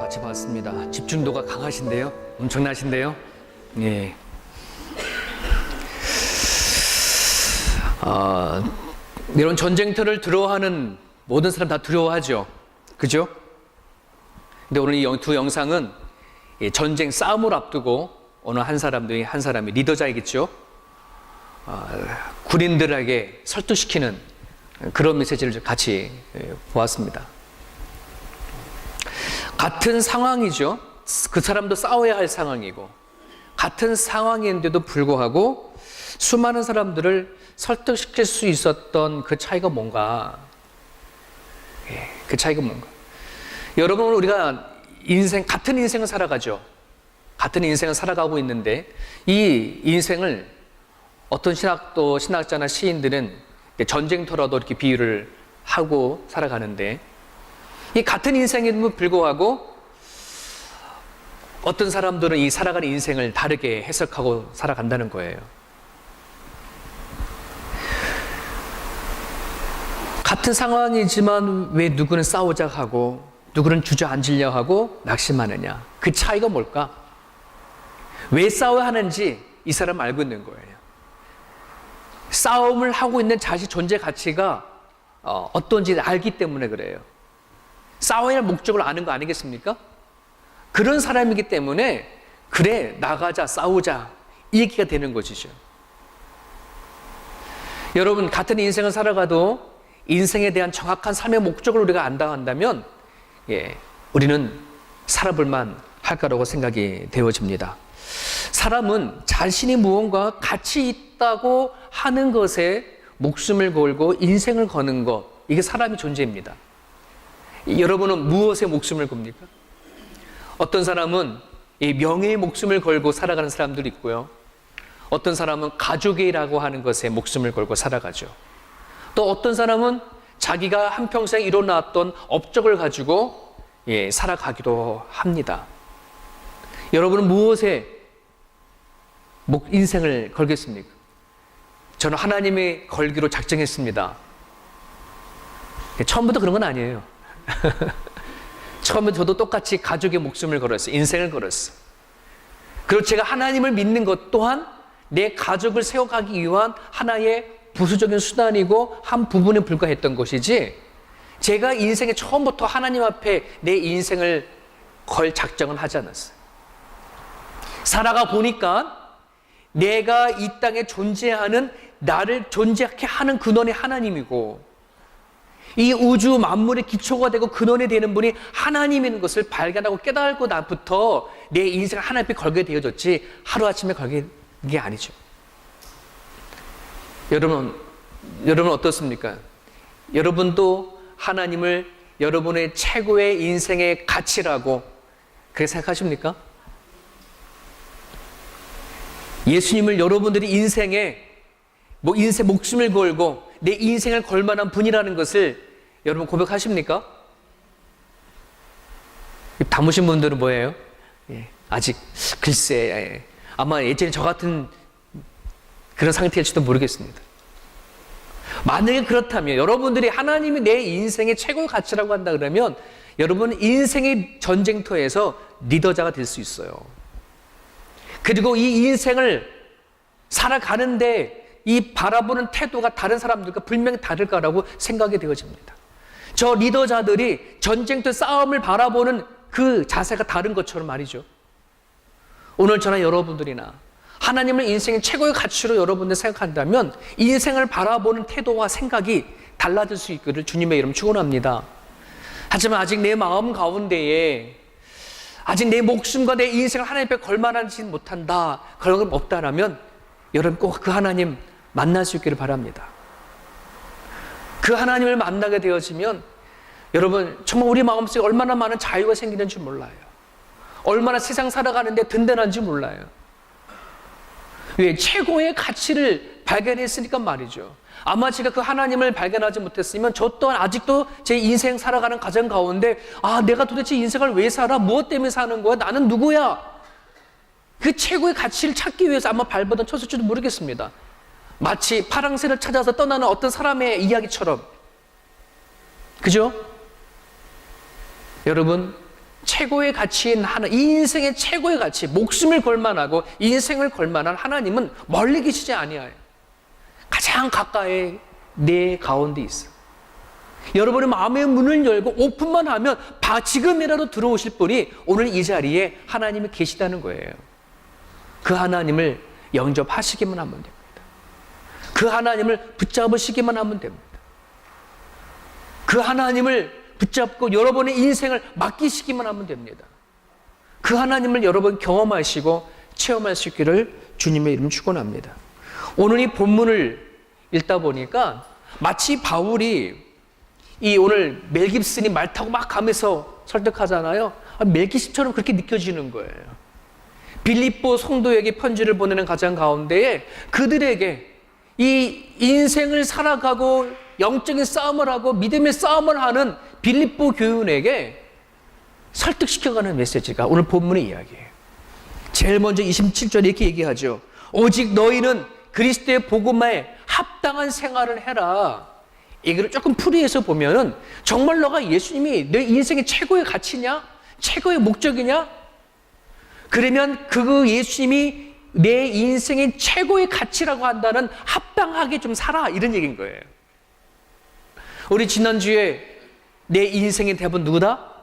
같이 봤습니다. 집중도가 강하신데요. 엄청나신데요. 예. 이런 전쟁터를 두려워하는 모든 사람 다 두려워하죠. 그죠? 근데 오늘 이 두 영상은 전쟁 싸움을 앞두고 어느 한 사람이 리더자이겠죠. 군인들에게 설득시키는 그런 메시지를 같이 보았습니다. 같은 상황이죠. 그 사람도 싸워야 할 상황이고 같은 상황인데도 불구하고 수많은 사람들을 설득시킬 수 있었던 그 차이가 뭔가? 그 차이가 뭔가? 여러분, 우리가 같은 인생을 살아가죠. 같은 인생을 살아가고 있는데 이 인생을 어떤 신학자나 시인들은 전쟁터라도 이렇게 비유를 하고 살아가는데, 이 같은 인생임에도 불구하고 어떤 사람들은 이 살아가는 인생을 다르게 해석하고 살아간다는 거예요. 같은 상황이지만 왜 누구는 싸우자 하고 누구는 주저앉으려 하고 낙심하느냐? 그 차이가 뭘까? 왜 싸워야 하는지 이 사람은 알고 있는 거예요. 싸움을 하고 있는 자신 존재 가치가 어떤지 알기 때문에 그래요. 싸워야 할 목적을 아는 거 아니겠습니까? 그런 사람이기 때문에 그래, 나가자, 싸우자 이 얘기가 되는 것이죠. 여러분, 같은 인생을 살아가도 인생에 대한 정확한 삶의 목적을 우리가 안다 한다면 우리는 살아볼만 할 거라고 생각이 되어집니다. 사람은 자신이 무언가 가치 있다고 하는 것에 목숨을 걸고 인생을 거는 것, 이게 사람의 존재입니다. 여러분은 무엇에 목숨을 겁니까? 어떤 사람은 이 명예의 목숨을 걸고 살아가는 사람들이 있고요. 어떤 사람은 가족이라고 하는 것에 목숨을 걸고 살아가죠. 또 어떤 사람은 자기가 한평생 이뤄놨던 업적을 가지고 살아가기도 합니다. 여러분은 무엇에 인생을 걸겠습니까? 저는 하나님의 걸기로 작정했습니다. 처음부터 그런 건 아니에요. 처음에 저도 똑같이 가족의 목숨을 걸었어요. 인생을 걸었어요. 그리고 제가 하나님을 믿는 것 또한 내 가족을 세워가기 위한 하나의 부수적인 수단이고 한 부분에 불과했던 것이지, 제가 인생에 처음부터 하나님 앞에 내 인생을 걸 작정은 하지 않았어요. 살아가 보니까 내가 이 땅에 존재하는, 나를 존재하게 하는 근원이 하나님이고, 이 우주 만물의 기초가 되고 근원이 되는 분이 하나님인 것을 발견하고 깨달고 나부터 내 인생을 하나님 앞에 걸게 되어졌지, 하루아침에 걸게 된 게 아니죠. 여러분 어떻습니까? 여러분도 하나님을 여러분의 최고의 인생의 가치라고 그렇게 생각하십니까? 예수님을 여러분들이 인생에 인생 목숨을 걸고 내 인생을 걸 만한 분이라는 것을 여러분 고백하십니까? 담으신 분들은 뭐예요? 아직 글쎄, 아마 예전에 저 같은 그런 상태일지도 모르겠습니다. 만약에 그렇다면, 여러분들이 하나님이 내 인생의 최고의 가치라고 한다 그러면 여러분 인생의 전쟁터에서 리더자가 될 수 있어요. 그리고 이 인생을 살아가는데 이 바라보는 태도가 다른 사람들과 분명히 다를 거라고 생각이 되어집니다. 저 리더자들이 전쟁터 싸움을 바라보는 그 자세가 다른 것처럼 말이죠. 오늘 저나 여러분들이나 하나님을 인생의 최고의 가치로 여러분들 생각한다면 인생을 바라보는 태도와 생각이 달라질 수 있기를 주님의 이름 축원합니다. 하지만 아직 내 마음 가운데에 아직 내 목숨과 내 인생을 하나님 앞에 걸만하지 못한다, 그런 건 없다라면 여러분 꼭 그 하나님 만날 수 있기를 바랍니다. 그 하나님을 만나게 되어지면 여러분 정말 우리 마음속에 얼마나 많은 자유가 생기는지 몰라요. 얼마나 세상 살아가는데 든든한지 몰라요. 왜? 최고의 가치를 발견했으니까 말이죠. 아마 제가 그 하나님을 발견하지 못했으면 저 또한 아직도 제 인생 살아가는 과정 가운데 내가 도대체 인생을 왜 살아? 무엇 때문에 사는 거야? 나는 누구야? 그 최고의 가치를 찾기 위해서 아마 발버둥 쳤을지도 모르겠습니다. 마치 파랑새를 찾아서 떠나는 어떤 사람의 이야기처럼. 그죠? 여러분, 최고의 가치인 하나, 이 인생의 최고의 가치, 목숨을 걸만하고 인생을 걸만한 하나님은 멀리 계시지 아니하요. 가장 가까이 내 가운데 있어. 여러분의 마음의 문을 열고 오픈만 하면 지금이라도 들어오실 분이 오늘 이 자리에 하나님이 계시다는 거예요. 그 하나님을 영접하시기만 하면 됩니다. 그 하나님을 붙잡으시기만 하면 됩니다. 그 하나님을 붙잡고 여러분의 인생을 맡기시기만 하면 됩니다. 그 하나님을 여러분 경험하시고 체험할 수 있기를 주님의 이름 축원합니다. 오늘 이 본문을 읽다 보니까 마치 바울이 오늘 멜 깁슨이 말 타고 막 가면서 설득하잖아요. 멜 깁슨처럼 그렇게 느껴지는 거예요. 빌립보 성도에게 편지를 보내는 가장 가운데에 그들에게 이 인생을 살아가고 영적인 싸움을 하고 믿음의 싸움을 하는 빌립보 교인에게 설득시켜가는 메시지가 오늘 본문의 이야기예요. 제일 먼저 27절에 이렇게 얘기하죠. 오직 너희는 그리스도의 복음에 합당한 생활을 해라. 이걸 조금 풀이해서 보면은 정말 너가 예수님이 내 인생의 최고의 가치냐? 최고의 목적이냐? 그러면 그 예수님이 내 인생의 최고의 가치라고 한다는 합당하게 좀 살아. 이런 얘기인 거예요. 우리 지난주에 내 인생의 대부분 누구다?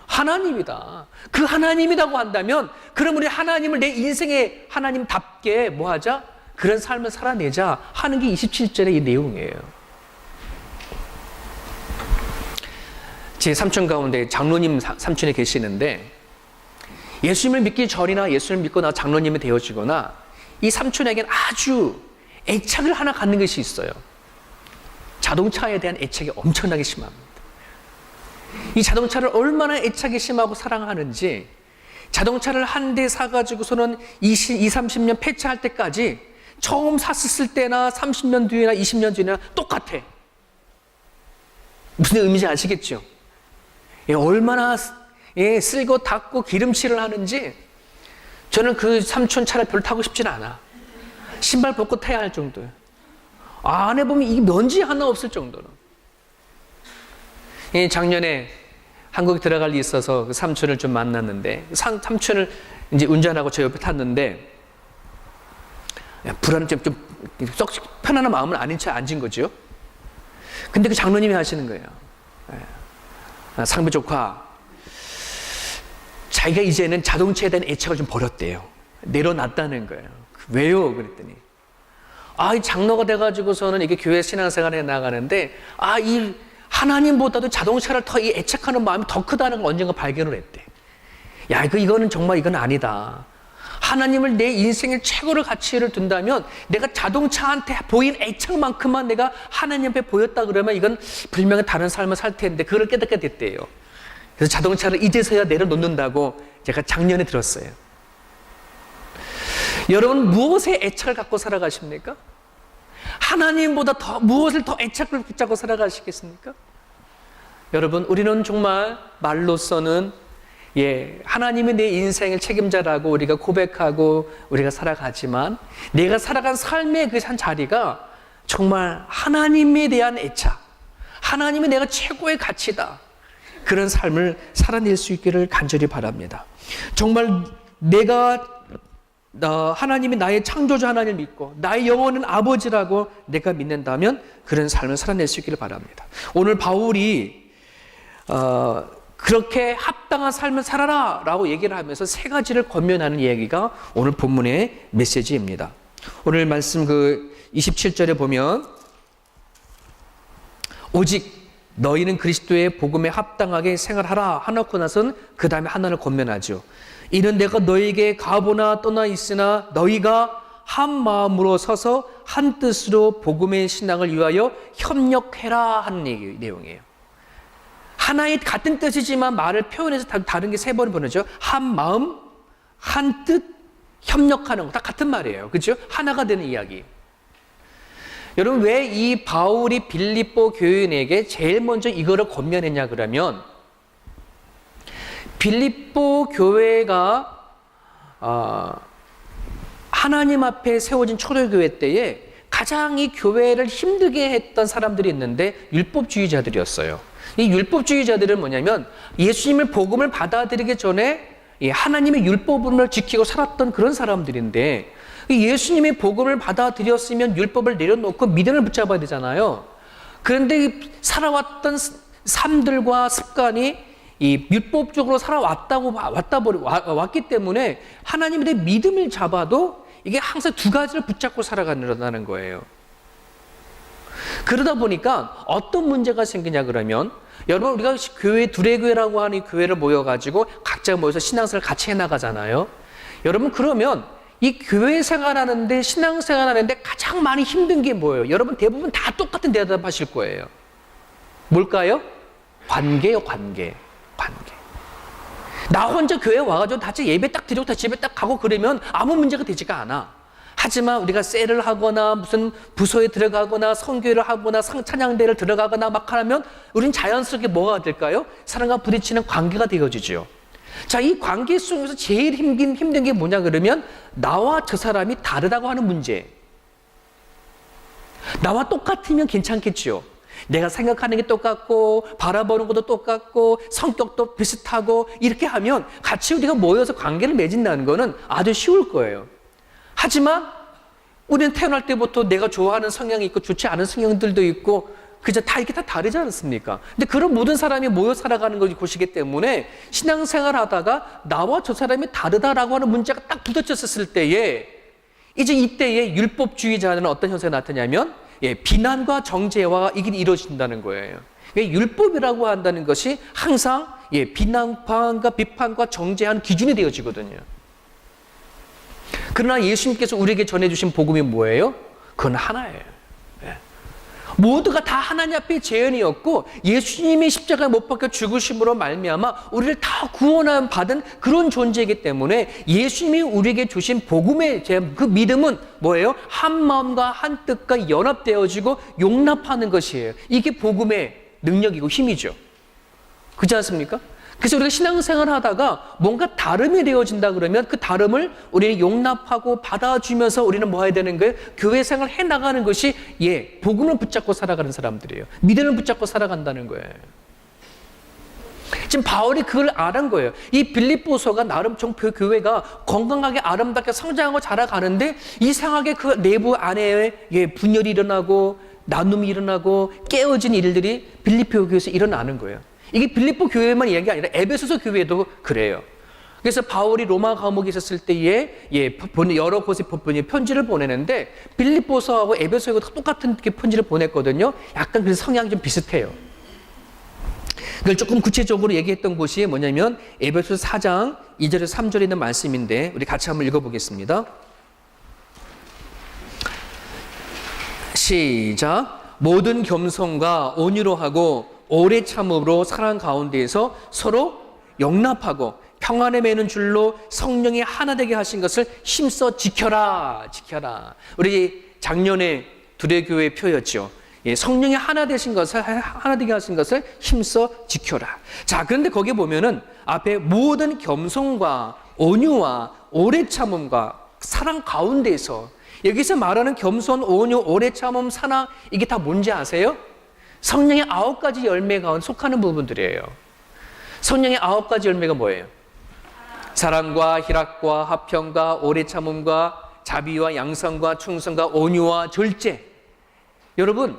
하나님이다. 그 하나님이라고 한다면 그럼 우리 하나님을 내 인생의 하나님답게 뭐 하자? 그런 삶을 살아내자 하는 게 27절의 이 내용이에요. 제 삼촌 가운데 장로님 삼촌이 계시는데 예수님을 믿기 전이나 예수님을 믿고 나 장로님이 되어지거나 이 삼촌에게는 아주 애착을 하나 갖는 것이 있어요. 자동차에 대한 애착이 엄청나게 심합니다. 이 자동차를 얼마나 애착이 심하고 사랑하는지 자동차를 한 대 사가지고서는 30년 폐차할 때까지 처음 샀을 때나 30년 뒤나 20년 뒤나 똑같아. 무슨 의미인지 아시겠죠? 얼마나 쓸고 닦고 기름칠을 하는지 저는 그 삼촌 차를 별로 타고 싶진 않아. 신발 벗고 타야 할 정도예요. 안에 보면 이 먼지 하나 없을 정도로. 작년에 한국에 들어갈 일이 있어서 그 삼촌을 좀 만났는데 삼촌을 이제 운전하고 저 옆에 탔는데 불안한 좀 썩 편안한 마음을 아닌 채 앉은 거죠. 근데 그 장로님이 하시는 거예요. 상배 조카, 자기가 이제는 자동차에 대한 애착을 좀 버렸대요. 내려놨다는 거예요. 왜요? 그랬더니 이 장로가 돼가지고서는 이게 교회 신앙생활에 나가는데 이 하나님보다도 자동차를 더 이 애착하는 마음이 더 크다는 걸 언젠가 발견을 했대. 이거는 정말 이건 아니다. 하나님을 내 인생의 최고의 가치를 둔다면 내가 자동차한테 보인 애착만큼만 내가 하나님 앞에 보였다 그러면 이건 분명히 다른 삶을 살 텐데 그걸 깨닫게 됐대요. 그래서 자동차를 이제서야 내려놓는다고 제가 작년에 들었어요. 여러분 무엇에 애착을 갖고 살아가십니까? 하나님보다 무엇을 더 애착을 붙잡고 살아가시겠습니까? 여러분 우리는 정말 말로서는 하나님이 내 인생을 책임자라고 우리가 고백하고 우리가 살아가지만 내가 살아간 삶의 그 한 자리가 정말 하나님에 대한 애착, 하나님이 내가 최고의 가치다. 그런 삶을 살아낼 수 있기를 간절히 바랍니다. 정말 내가 하나님이 나의 창조주 하나님을 믿고 나의 영원한 아버지라고 내가 믿는다면 그런 삶을 살아낼 수 있기를 바랍니다. 오늘 바울이 그렇게 합당한 삶을 살아라 라고 얘기를 하면서 세 가지를 권면하는 얘기가 오늘 본문의 메시지입니다. 오늘 말씀 27절에 보면 오직 너희는 그리스도의 복음에 합당하게 생활하라 하놓고 나서는 그 다음에 하나를 권면하죠. 이는 내가 너희에게 가보나 떠나 있으나 너희가 한 마음으로 서서 한 뜻으로 복음의 신앙을 위하여 협력해라 하는 내용이에요. 하나의 같은 뜻이지만 말을 표현해서 다른 게 세 번 보내죠. 한 마음, 한 뜻, 협력하는 거 다 같은 말이에요. 그렇죠? 하나가 되는 이야기. 여러분 왜 이 바울이 빌립보 교인에게 제일 먼저 이거를 권면했냐 그러면 빌립보 교회가 하나님 앞에 세워진 초대교회 때에 가장 이 교회를 힘들게 했던 사람들이 있는데 율법주의자들이었어요. 이 율법주의자들은 뭐냐면 예수님의 복음을 받아들이기 전에 하나님의 율법을 지키고 살았던 그런 사람들인데, 예수님의 복음을 받아들였으면 율법을 내려놓고 믿음을 붙잡아야 되잖아요. 그런데 살아왔던 삶들과 습관이 이 율법적으로 왔기 때문에 하나님에 대해 믿음을 잡아도 이게 항상 두 가지를 붙잡고 살아간다는 거예요. 그러다 보니까 어떤 문제가 생기냐 그러면, 여러분 우리가 교회 두레교회라고 하는 교회를 모여가지고 각자 모여서 신앙생활을 같이 해나가잖아요. 여러분 그러면 이 교회 생활하는데, 신앙생활하는데 가장 많이 힘든 게 뭐예요? 여러분 대부분 다 똑같은 대답하실 거예요. 뭘까요? 관계요, 관계. 나 혼자 교회 와가지고 다 예배 딱 드리고 다 집에 딱 가고 그러면 아무 문제가 되지가 않아. 하지만 우리가 셀을 하거나 무슨 부서에 들어가거나 선교회를 하거나 찬양대를 들어가거나 막 하면 우린 자연스럽게 뭐가 될까요? 사람과 부딪히는 관계가 되어지죠. 자, 이 관계 속에서 제일 힘든 게 뭐냐 그러면 나와 저 사람이 다르다고 하는 문제. 나와 똑같으면 괜찮겠죠. 내가 생각하는 게 똑같고 바라보는 것도 똑같고 성격도 비슷하고 이렇게 하면 같이 우리가 모여서 관계를 맺는다는 거는 아주 쉬울 거예요. 하지만 우리는 태어날 때부터 내가 좋아하는 성향이 있고 좋지 않은 성향들도 있고 그저 다 이렇게 다 다르지 않습니까? 근데 그런 모든 사람이 모여 살아가는 것이기 때문에 신앙생활 하다가 나와 저 사람이 다르다라고 하는 문제가 딱 부딪혔을 때에 이제 이때에 율법주의자는 어떤 현상이 나타나냐면 비난과 정죄와 이게 이루어진다는 거예요. 율법이라고 한다는 것이 항상 비난과 비판과 정죄한 기준이 되어지거든요. 그러나 예수님께서 우리에게 전해주신 복음이 뭐예요? 그건 하나예요. 모두가 다 하나님 앞에 재현이었고 예수님이 십자가에 못 박혀 죽으심으로 말미암아 우리를 다 구원 받은 그런 존재이기 때문에 예수님이 우리에게 주신 복음의 그 믿음은 뭐예요? 한 마음과 한 뜻과 연합되어지고 용납하는 것이에요. 이게 복음의 능력이고 힘이죠. 그렇지 않습니까? 그래서 우리가 신앙생활 하다가 뭔가 다름이 되어진다 그러면 그 다름을 우리는 용납하고 받아주면서 우리는 뭐 해야 되는 거예요? 교회 생활 해나가는 것이 복음을 붙잡고 살아가는 사람들이에요. 믿음을 붙잡고 살아간다는 거예요. 지금 바울이 그걸 알은 거예요. 이 빌립보서가 나름 교회가 건강하게 아름답게 성장하고 자라가는데 이상하게 그 내부 안에 분열이 일어나고 나눔이 일어나고 깨어진 일들이 빌립보 교회에서 일어나는 거예요. 이게 빌립보 교회만 이야기가 아니라 에베소서 교회도 그래요. 그래서 바울이 로마 감옥에 있었을 때에 여러 곳에 편지를 보내는데 빌립보서하고 에베소하고 똑같은 편지를 보냈거든요. 약간 그래서 성향이 좀 비슷해요. 그걸 조금 구체적으로 얘기했던 곳이 뭐냐면 에베소서 4장 2절에서 3절에 있는 말씀인데 우리 같이 한번 읽어보겠습니다. 시작. 모든 겸손과 온유로 하고 오래 참음으로 사랑 가운데에서 서로 용납하고 평안에 매는 줄로 성령이 하나 되게 하신 것을 힘써 지켜라. 우리 작년에 두레교회 표였죠. 성령이 하나 되게 하신 것을 힘써 지켜라. 자, 그런데 거기 보면은 앞에 모든 겸손과 온유와 오래 참음과 사랑 가운데에서, 여기서 말하는 겸손, 온유, 오래 참음, 사랑, 이게 다 뭔지 아세요? 성령의 9가지 열매 가운데 속하는 부분들이에요. 성령의 9가지 열매가 뭐예요? 사랑과 희락과 화평과 오래 참음과 자비와 양성과 충성과 온유와 절제. 여러분,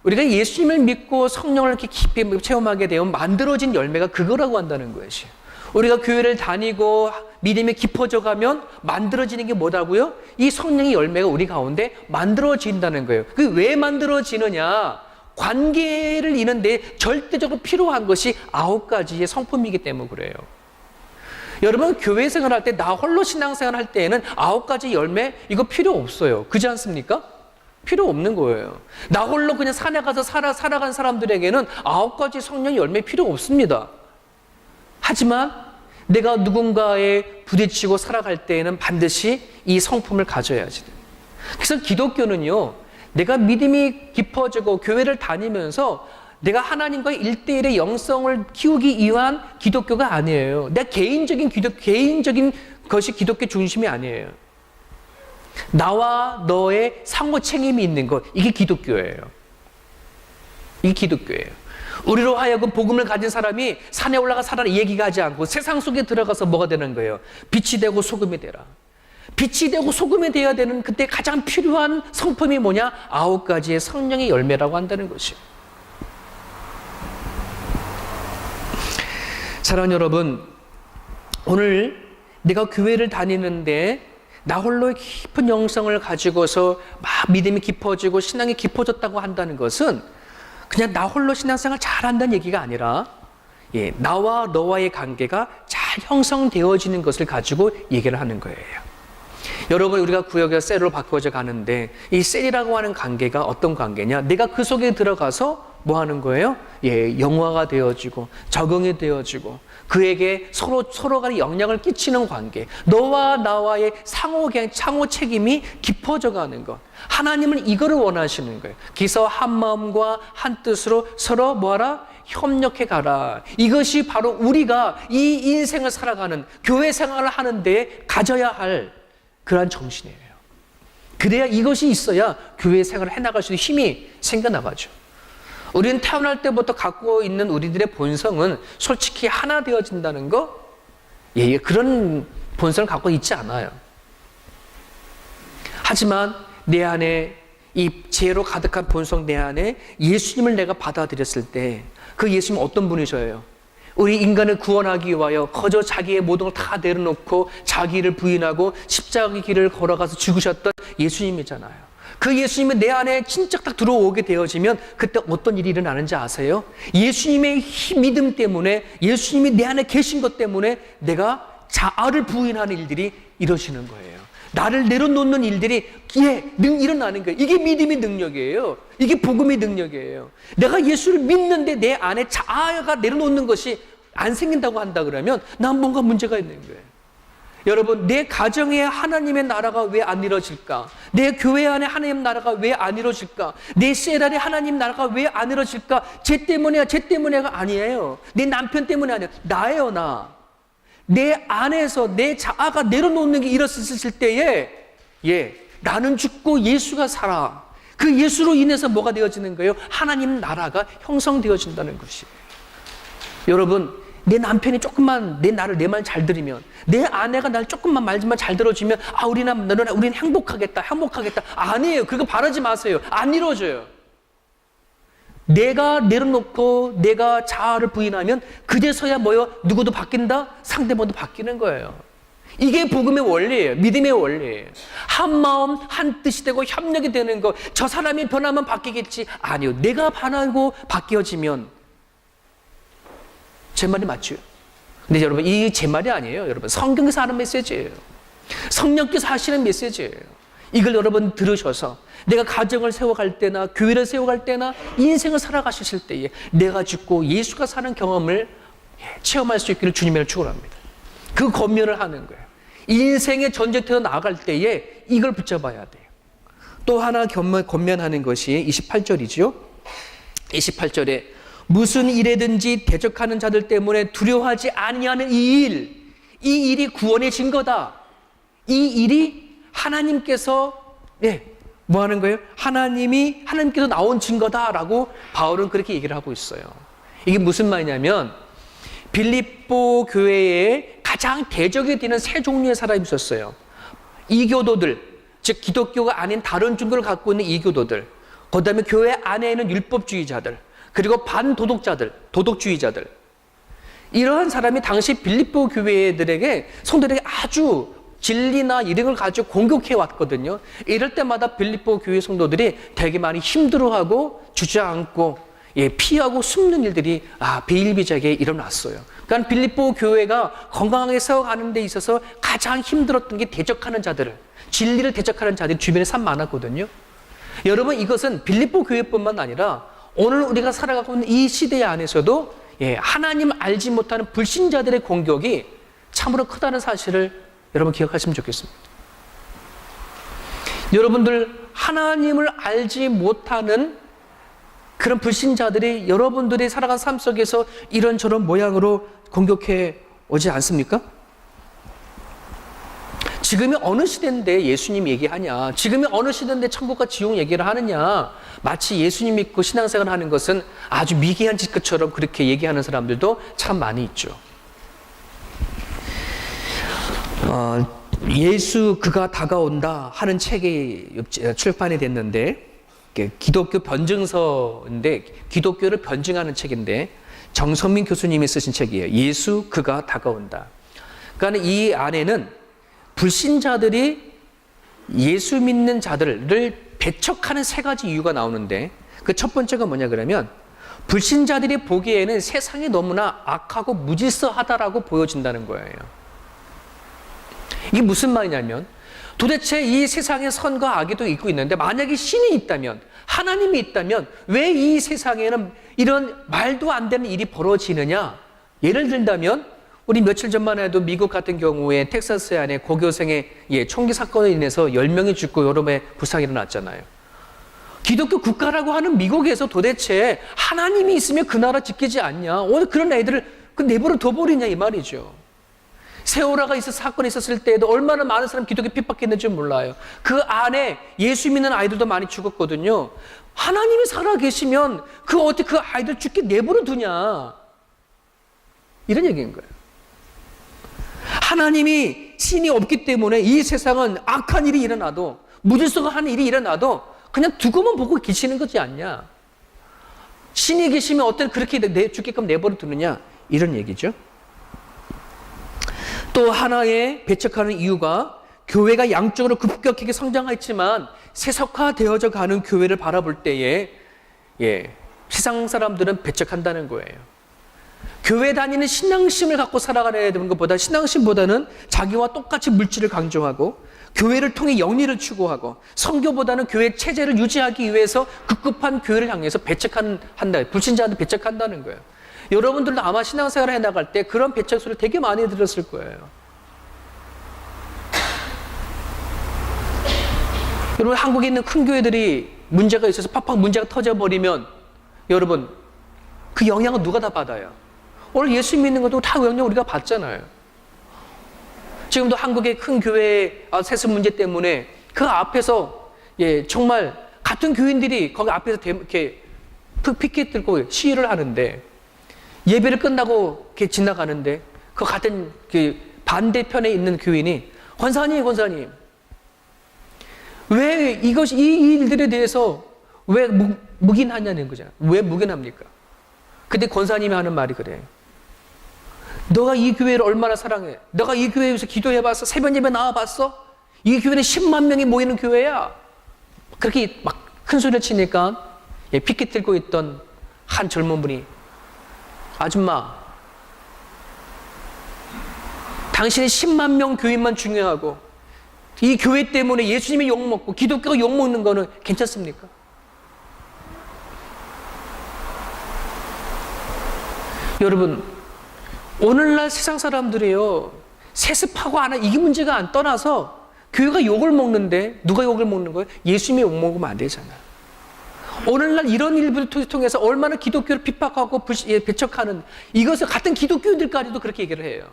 우리가 예수님을 믿고 성령을 이렇게 깊이 체험하게 되면 만들어진 열매가 그거라고 한다는 것이에요. 우리가 교회를 다니고 믿음이 깊어져 가면 만들어지는 게 뭐라고요? 이 성령의 열매가 우리 가운데 만들어진다는 거예요. 그게 왜 만들어지느냐? 관계를 이루는데 절대적으로 필요한 것이 9가지의 성품이기 때문에 그래요. 여러분, 교회 생활할 때 나 홀로 신앙생활 할 때에는 9가지 열매 이거 필요 없어요. 그렇지 않습니까? 필요 없는 거예요. 나 홀로 그냥 산에 가서 살아간 사람들에게는 9가지 성령 열매 필요 없습니다. 하지만 내가 누군가에 부딪히고 살아갈 때에는 반드시 이 성품을 가져야지. 그래서 기독교는요, 내가 믿음이 깊어지고 교회를 다니면서 내가 하나님과의 1대1의 영성을 키우기 위한 기독교가 아니에요. 내 개인적인 것이 기독교 중심이 아니에요. 나와 너의 상호 책임이 있는 것, 이게 기독교예요. 이게 기독교예요. 우리로 하여금 복음을 가진 사람이 산에 올라가 살아라 얘기가 하지 않고 세상 속에 들어가서 뭐가 되는 거예요? 빛이 되고 소금이 되라. 빛이 되고 소금이 되어야 되는 그때 가장 필요한 성품이 뭐냐? 9가지의 성령의 열매라고 한다는 것이에요. 사랑하는 여러분, 오늘 내가 교회를 다니는데 나 홀로의 깊은 영성을 가지고서 막 믿음이 깊어지고 신앙이 깊어졌다고 한다는 것은 그냥 나 홀로 신앙생활 잘한다는 얘기가 아니라 나와 너와의 관계가 잘 형성되어지는 것을 가지고 얘기를 하는 거예요. 여러분, 우리가 구역에서 셀로 바꿔져 가는데 이 셀이라고 하는 관계가 어떤 관계냐? 내가 그 속에 들어가서 뭐 하는 거예요? 영화가 되어지고 적응이 되어지고 그에게 서로 간에 영향을 끼치는 관계, 너와 나와의 상호 책임이 깊어져 가는 것. 하나님은 이거를 원하시는 거예요. 기서 한 마음과 한 뜻으로 서로 뭐하라? 협력해 가라. 이것이 바로 우리가 이 인생을 살아가는 교회 생활을 하는 데 가져야 할 그러한 정신이에요. 그래야 이것이 있어야 교회 생활을 해나갈 수 있는 힘이 생겨나가죠. 우리는 태어날 때부터 갖고 있는 우리들의 본성은 솔직히 하나 되어진다는 거, 그런 본성을 갖고 있지 않아요. 하지만 내 안에 이 죄로 가득한 본성 내 안에 예수님을 내가 받아들였을 때 그 예수님은 어떤 분이셔요? 우리 인간을 구원하기 위하여 거저 자기의 모든 걸 다 내려놓고 자기를 부인하고 십자가의 길을 걸어가서 죽으셨던 예수님이잖아요. 그 예수님이 내 안에 진짜 딱 들어오게 되어지면 그때 어떤 일이 일어나는지 아세요? 예수님의 믿음 때문에, 예수님이 내 안에 계신 것 때문에 내가 자아를 부인하는 일들이 이루어지는 거예요. 나를 내려놓는 일들이 일어나는 거예요. 이게 믿음의 능력이에요. 이게 복음의 능력이에요. 내가 예수를 믿는데 내 안에 자아가 내려놓는 것이 안 생긴다고 한다 그러면 난 뭔가 문제가 있는 거예요. 여러분, 내 가정에 하나님의 나라가 왜 안 이루어질까? 내 교회 안에 하나님 나라가 왜 안 이루어질까? 내 셀 안에 하나님 나라가 왜 안 이루어질까? 쟤 때문에가 아니에요. 내 남편 때문에 아니에요. 나예요, 나. 내 안에서 내 자아가 내려놓는 게 일어섰을 때에 나는 죽고 예수가 살아. 그 예수로 인해서 뭐가 되어지는 거예요? 하나님 나라가 형성되어진다는 것이에요. 여러분, 내 남편이 조금만 내 말 잘 들으면, 내 아내가 날 조금만 말만 잘 들어주면 우리는 행복하겠다. 아니에요. 그거 바라지 마세요. 안 이루어져요. 내가 내려놓고 내가 자아를 부인하면 그제서야 누구도 바뀐다? 상대방도 바뀌는 거예요. 이게 복음의 원리예요. 믿음의 원리예요. 한 마음 한 뜻이 되고 협력이 되는 거. 저 사람이 변하면 바뀌겠지. 아니요. 내가 변하고 바뀌어지면, 제 말이 맞죠? 근데 여러분, 이게 제 말이 아니에요. 여러분, 성경에서 하는 메시지예요. 성령께서 하시는 메시지예요. 이걸 여러분 들으셔서 내가 가정을 세워갈 때나 교회를 세워갈 때나 인생을 살아가실 때에 내가 죽고 예수가 사는 경험을 체험할 수 있기를 주님을 축원합니다. 그 권면을 하는 거예요. 인생의 전쟁터에 나아갈 때에 이걸 붙잡아야 돼요. 또 하나 권면하는 것이 28절이죠. 28절에 무슨 일에든지 대적하는 자들 때문에 두려워하지 아니하는 이 일이 구원의 증거다. 이 일이 하나님께서 뭐 하는 거예요? 하나님께서 나온 증거다라고 바울은 그렇게 얘기를 하고 있어요. 이게 무슨 말이냐면 빌립보 교회에 가장 대적이 되는 세 종류의 사람이 있었어요. 이교도들, 즉 기독교가 아닌 다른 종교를 갖고 있는 이교도들, 그 다음에 교회 안에 있는 율법주의자들, 그리고 반도덕자들, 도덕주의자들. 이러한 사람이 당시 빌립보 교회들에게, 성도들에게 아주 진리나 이런 걸 가지고 공격해 왔거든요. 이럴 때마다 빌립보 교회 성도들이 되게 많이 힘들어하고 주저앉고 피하고 숨는 일들이 비일비재하게 일어났어요. 그러니까 빌립보 교회가 건강하게 세워가는 데 있어서 가장 힘들었던 게 대적하는 자들을, 진리를 대적하는 자들이 주변에 참 많았거든요. 여러분, 이것은 빌립보 교회뿐만 아니라 오늘 우리가 살아가고 있는 이 시대 안에서도 하나님을 알지 못하는 불신자들의 공격이 참으로 크다는 사실을 여러분 기억하시면 좋겠습니다. 여러분들, 하나님을 알지 못하는 그런 불신자들이 여러분들이 살아간 삶 속에서 이런저런 모양으로 공격해 오지 않습니까? 지금이 어느 시대인데 예수님 얘기하냐? 지금이 어느 시대인데 천국과 지옥 얘기를 하느냐? 마치 예수님 믿고 신앙생활 하는 것은 아주 미개한 짓처럼 그렇게 얘기하는 사람들도 참 많이 있죠. 예수 그가 다가온다 하는 책이 출판이 됐는데, 기독교 변증서인데 기독교를 변증하는 책인데 정선민 교수님이 쓰신 책이에요. 예수 그가 다가온다. 그러니까 이 안에는 불신자들이 예수 믿는 자들을 배척하는 세 가지 이유가 나오는데, 그 첫 번째가 뭐냐 그러면 불신자들이 보기에는 세상이 너무나 악하고 무질서하다라고 보여진다는 거예요. 이게 무슨 말이냐면, 도대체 이 세상에 선과 악이도 있고 있는데 만약에 신이 있다면, 하나님이 있다면 왜 이 세상에는 이런 말도 안 되는 일이 벌어지느냐? 예를 들자면 우리 며칠 전만 해도 미국 같은 경우에 텍사스 안에 고교생의 총기 사건으로 인해서 10명이 죽고 여러 명의 부상이 일어났잖아요. 기독교 국가라고 하는 미국에서 도대체 하나님이 있으면 그 나라 지키지 않냐? 오늘 그런 애들을 내버려 둬버리냐 이 말이죠. 세월호가 사건이 있었을 때에도 얼마나 많은 사람이 기독교 핍박했는지 몰라요. 그 안에 예수 믿는 아이들도 많이 죽었거든요. 하나님이 살아계시면 어떻게 그 아이들 죽게 내버려 두냐? 이런 얘기인 거예요. 하나님이 신이 없기 때문에 이 세상은 악한 일이 일어나도, 무질서한 일이 일어나도 그냥 두고만 보고 계시는 거지 않냐? 신이 계시면 어떻게 그렇게 죽게끔 내버려 두느냐? 이런 얘기죠. 또 하나의 배척하는 이유가 교회가 양쪽으로 급격하게 성장했지만 세속화되어져 가는 교회를 바라볼 때에 세상 사람들은 배척한다는 거예요. 교회 다니는 신앙심을 갖고 살아가야 되는 것보다, 신앙심보다는 자기와 똑같이 물질을 강조하고 교회를 통해 영리를 추구하고 선교보다는 교회 체제를 유지하기 위해서 급급한 교회를 향해서 배척한다. 불신자한테 배척한다는 거예요. 여러분들도 아마 신앙생활을 해나갈 때 그런 배척 소리를 되게 많이 들었을 거예요. 여러분, 한국에 있는 큰 교회들이 문제가 있어서 팍팍 문제가 터져버리면 여러분, 그 영향은 누가 다 받아요? 오늘 예수 믿는 것도 다 영향 우리가 받잖아요. 지금도 한국의 큰 교회의 세습 문제 때문에 그 앞에서 정말 같은 교인들이 거기 앞에서 이렇게 피켓 들고 시위를 하는데, 예배를 끝나고 이렇게 지나가는데 그 같은 그 반대편에 있는 교인이 권사님 왜 이 일들에 대해서 왜 묵인하냐는 거잖아요. 왜 묵인합니까? 근데 권사님이 하는 말이 그래요. 너가 이 교회를 얼마나 사랑해? 너가 이 교회에서 기도해봤어? 새벽 예배 나와봤어? 이 교회는 10만 명이 모이는 교회야. 그렇게 막 큰 소리를 치니까 피켓 들고 있던 한 젊은 분이, 아줌마, 당신의 10만 명 교인만 중요하고 이 교회 때문에 예수님이 욕먹고 기독교가 욕먹는 거는 괜찮습니까? 여러분, 오늘날 세상 사람들이요, 세습하고 안 하고 이게 문제가 안 떠나서 교회가 욕을 먹는데 누가 욕을 먹는 거예요? 예수님이 욕 먹으면 안 되잖아요. 오늘날 이런 일들을 통해서 얼마나 기독교를 핍박하고 배척하는, 이것을 같은 기독교인들까지도 그렇게 얘기를 해요.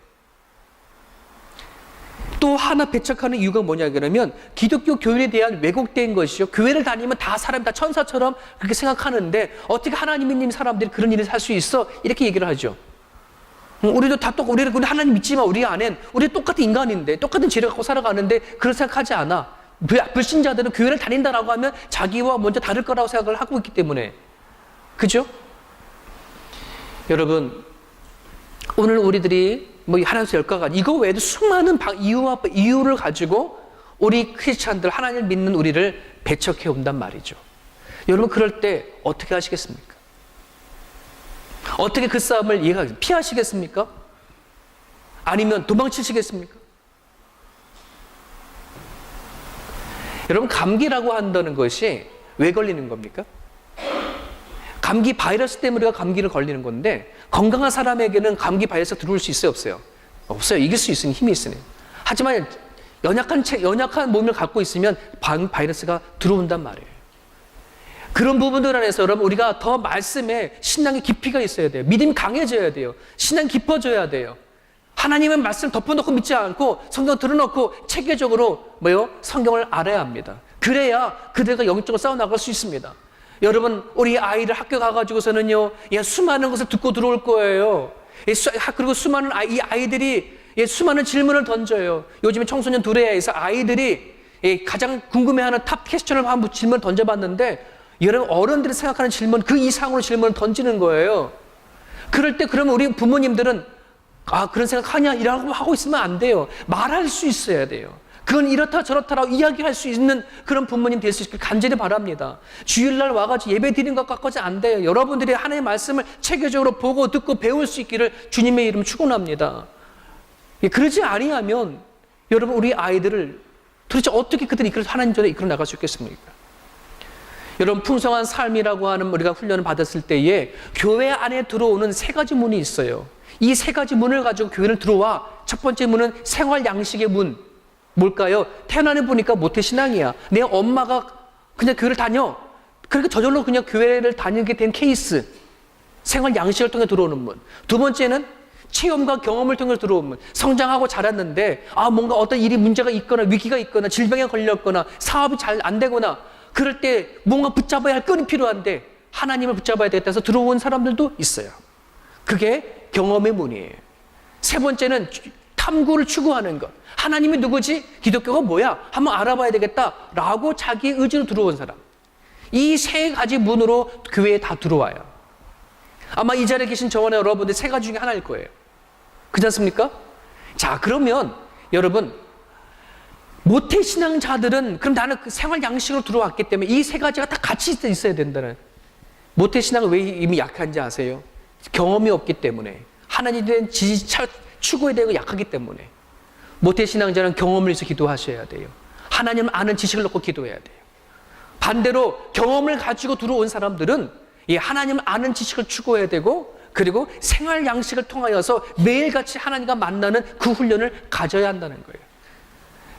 또 하나 배척하는 이유가 뭐냐 그러면 기독교 교회에 대한 왜곡된 것이죠. 교회를 다니면 다 사람이 다 천사처럼 그렇게 생각하는데 어떻게 하나님 있는 사람들이 그런 일을 할 수 있어? 이렇게 얘기를 하죠. 우리도 다 우리 하나님 믿지만 우리 안엔 우리 똑같은 인간인데 똑같은 죄를 갖고 살아가는데 그런 생각하지 않아. 불신자들은 교회를 다닌다라고 하면 자기와 먼저 다를 거라고 생각을 하고 있기 때문에. 그죠? 여러분, 오늘 우리들이 하나님께서 열과가 이거 외에도 수많은 이유를 가지고 우리 크리스찬들, 하나님을 믿는 우리를 배척해 온단 말이죠. 여러분, 그럴 때 어떻게 하시겠습니까? 어떻게 그 싸움을 피하시겠습니까? 아니면 도망치시겠습니까? 여러분, 감기라고 한다는 것이 왜 걸리는 겁니까? 감기 바이러스 때문에 우리가 감기를 걸리는 건데, 건강한 사람에게는 감기 바이러스가 들어올 수 있어요, 없어요? 없어요. 이길 수 있으니 힘이 있으니. 하지만 연약한 몸을 갖고 있으면 바이러스가 들어온단 말이에요. 그런 부분들 안에서 여러분, 우리가 더 말씀에 신앙의 깊이가 있어야 돼요. 믿음이 강해져야 돼요. 신앙이 깊어져야 돼요. 하나님의 말씀을 덮어놓고 믿지 않고 성경 들어놓고 체계적으로 성경을 알아야 합니다. 그래야 그들과 영적으로 싸워나갈 수 있습니다. 여러분, 우리 아이들 학교 가가지고서는요, 수많은 것을 듣고 들어올 거예요. 그리고 수많은 이 아이들이 수많은 질문을 던져요. 요즘에 청소년 두레야에서 아이들이 가장 궁금해하는 탑 퀘스천을 한번 질문을 던져봤는데, 여러분 어른들이 생각하는 질문 그 이상으로 질문을 던지는 거예요. 그럴 때 그러면 우리 부모님들은 그런 생각하냐 이라고 하고 있으면 안 돼요. 말할 수 있어야 돼요. 그건 이렇다 저렇다라고 이야기할 수 있는 그런 부모님 될 수 있길 간절히 바랍니다. 주일날 와가지고 예배 드리는 것까지 안 돼요. 여러분들이 하나님의 말씀을 체계적으로 보고 듣고 배울 수 있기를 주님의 이름 축원합니다. 그러지 아니하면 여러분 우리 아이들을 도대체 어떻게 그들이 하나님 전에 이끌어 나갈 수 있겠습니까? 여러분, 풍성한 삶이라고 하는 우리가 훈련을 받았을 때에 교회 안에 들어오는 세 가지 문이 있어요. 이 세 가지 문을 가지고 교회를 들어와. 첫 번째 문은 생활 양식의 문. 뭘까요? 태어나는 보니까 모태신앙이야. 내 엄마가 그냥 교회를 다녀. 그러니까 저절로 그냥 교회를 다니게 된 케이스. 생활 양식을 통해 들어오는 문. 두 번째는 체험과 경험을 통해 들어오는 문. 성장하고 자랐는데 뭔가 어떤 일이 문제가 있거나 위기가 있거나 질병에 걸렸거나 사업이 잘 안 되거나 그럴 때 뭔가 붙잡아야 할 끈이 필요한데 하나님을 붙잡아야 되겠다 해서 들어온 사람들도 있어요. 그게 경험의 문이에요. 세 번째는 탐구를 추구하는 것. 하나님이 누구지? 기독교가 뭐야? 한번 알아봐야 되겠다라고 자기 의지로 들어온 사람. 이 세 가지 문으로 교회에 다 들어와요. 아마 이 자리에 계신 저와 여러분들 세 가지 중에 하나일 거예요. 그렇지 않습니까? 자, 그러면 여러분, 모태신앙자들은 그럼 나는 그 생활 양식으로 들어왔기 때문에 이 세 가지가 다 같이 있어야 된다는. 모태신앙은 왜 이미 약한지 아세요? 경험이 없기 때문에. 하나님에 대한 지식 추구에 대고 약하기 때문에. 모태신앙자는 경험을 위해서 기도하셔야 돼요. 하나님을 아는 지식을 놓고 기도해야 돼요. 반대로 경험을 가지고 들어온 사람들은 하나님을 아는 지식을 추구해야 되고, 그리고 생활 양식을 통하여서 매일같이 하나님과 만나는 그 훈련을 가져야 한다는 거예요.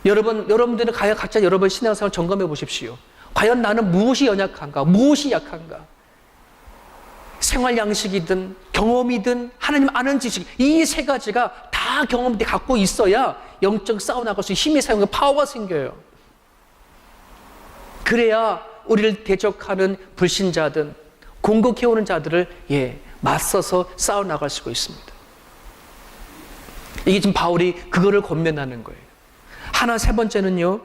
여러분들은 과연 각자 여러분의 신앙생활을 점검해 보십시오. 과연 나는 무엇이 연약한가? 무엇이 약한가? 생활 양식이든 경험이든 하나님 아는 지식, 이 세 가지가 다 경험때 갖고 있어야 영적 싸워나갈 수 힘이 생기고 파워가 생겨요. 그래야 우리를 대적하는 불신자든 공격해오는 자들을 맞서서 싸워나갈 수가 있습니다. 이게 지금 바울이 그거를 권면하는 거예요. 세 번째는요,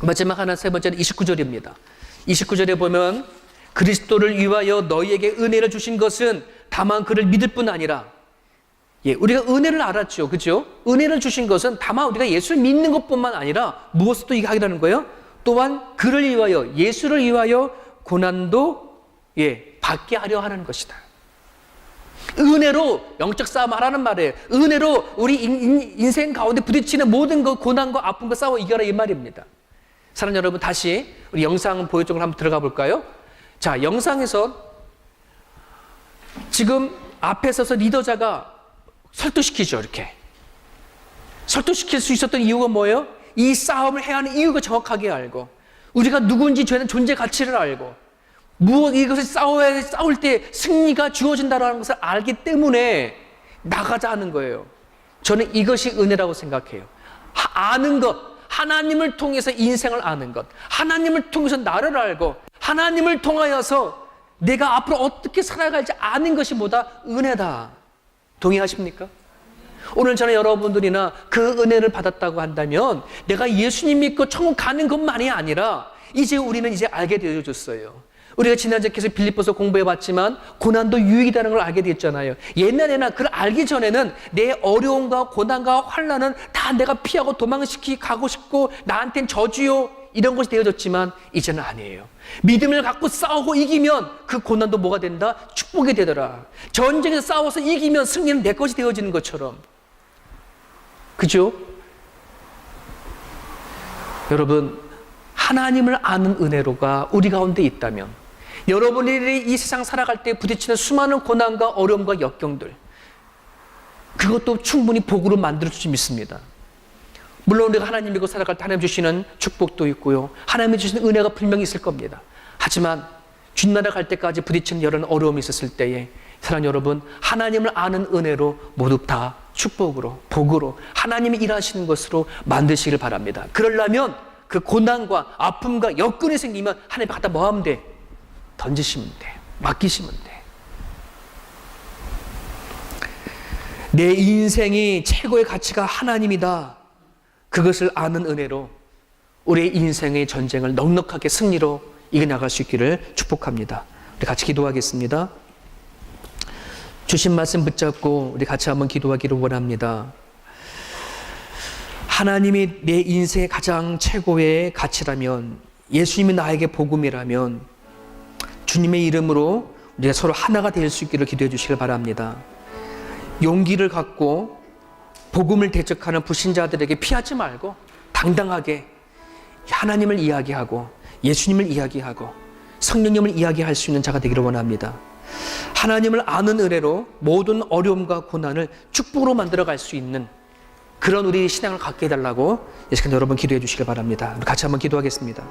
마지막 세 번째는 29절입니다. 29절에 보면 그리스도를 위하여 너희에게 은혜를 주신 것은 다만 그를 믿을 뿐 아니라, 우리가 은혜를 알았죠. 그죠? 은혜를 주신 것은 다만 우리가 예수를 믿는 것뿐만 아니라 무엇을 또 하기라는 거예요? 또한 그를 위하여, 예수를 위하여 고난도 받게 하려 하는 것이다. 은혜로 영적 싸움 하라는 말이에요. 은혜로 우리 인생 가운데 부딪히는 모든 것, 고난과 아픔과 싸워 이겨라, 이 말입니다. 사랑하는 여러분, 다시 우리 영상 보여 쪽으로 한번 들어가 볼까요? 자, 영상에서 지금 앞에 서서 리더자가 설득시키죠. 이렇게 설득시킬 수 있었던 이유가 뭐예요? 이 싸움을 해야 하는 이유가 정확하게 알고, 우리가 누군지 죄는 존재 가치를 알고, 이것을 싸울 때 승리가 주어진다는 것을 알기 때문에 나가자 하는 거예요. 저는 이것이 은혜라고 생각해요. 아는 것, 하나님을 통해서 인생을 아는 것, 하나님을 통해서 나를 알고, 하나님을 통하여서 내가 앞으로 어떻게 살아갈지 아는 것이 보다 은혜다. 동의하십니까? 오늘 저는 여러분들이나 그 은혜를 받았다고 한다면 내가 예수님 믿고 천국 가는 것만이 아니라 이제 우리는 알게 되어졌어요. 우리가 지난주에 계속 빌립보서 공부해봤지만 고난도 유익이라는 걸 알게 됐잖아요. 옛날에는 그걸 알기 전에는 내 어려움과 고난과 환난은 다 내가 피하고 가고 싶고 나한텐 저주요 이런 것이 되어졌지만 이제는 아니에요. 믿음을 갖고 싸우고 이기면 그 고난도 뭐가 된다? 축복이 되더라. 전쟁에서 싸워서 이기면 승리는 내 것이 되어지는 것처럼. 그죠? 여러분, 하나님을 아는 은혜로가 우리 가운데 있다면, 여러분들이 이 세상 살아갈 때 부딪히는 수많은 고난과 어려움과 역경들, 그것도 충분히 복으로 만들어줄 수 믿습니다. 물론 우리가 하나님 믿고 살아갈 때 하나님 주시는 축복도 있고요, 하나님이 주시는 은혜가 분명히 있을 겁니다. 하지만 뒷나라 갈 때까지 부딪히는 여러 어려움이 있었을 때에 사랑하는 여러분, 하나님을 아는 은혜로 모두 다 축복으로, 복으로, 하나님이 일하시는 것으로 만드시길 바랍니다. 그러려면 그 고난과 아픔과 여건이 생기면 하나님 갖다 뭐 하면 돼? 던지시면 돼. 맡기시면 돼. 내 인생이 최고의 가치가 하나님이다. 그것을 아는 은혜로 우리의 인생의 전쟁을 넉넉하게 승리로 이겨나갈 수 있기를 축복합니다. 우리 같이 기도하겠습니다. 주신 말씀 붙잡고 우리 같이 한번 기도하기를 원합니다. 하나님이 내 인생의 가장 최고의 가치라면, 예수님이 나에게 복음이라면 주님의 이름으로 우리가 서로 하나가 될 수 있기를 기도해 주시길 바랍니다. 용기를 갖고 복음을 대적하는 불신자들에게 피하지 말고 당당하게 하나님을 이야기하고 예수님을 이야기하고 성령님을 이야기할 수 있는 자가 되기를 원합니다. 하나님을 아는 은혜로 모든 어려움과 고난을 축복으로 만들어갈 수 있는 그런 우리 신앙을 갖게 해달라고 이 시간 여러분 기도해 주시길 바랍니다. 우리 같이 한번 기도하겠습니다.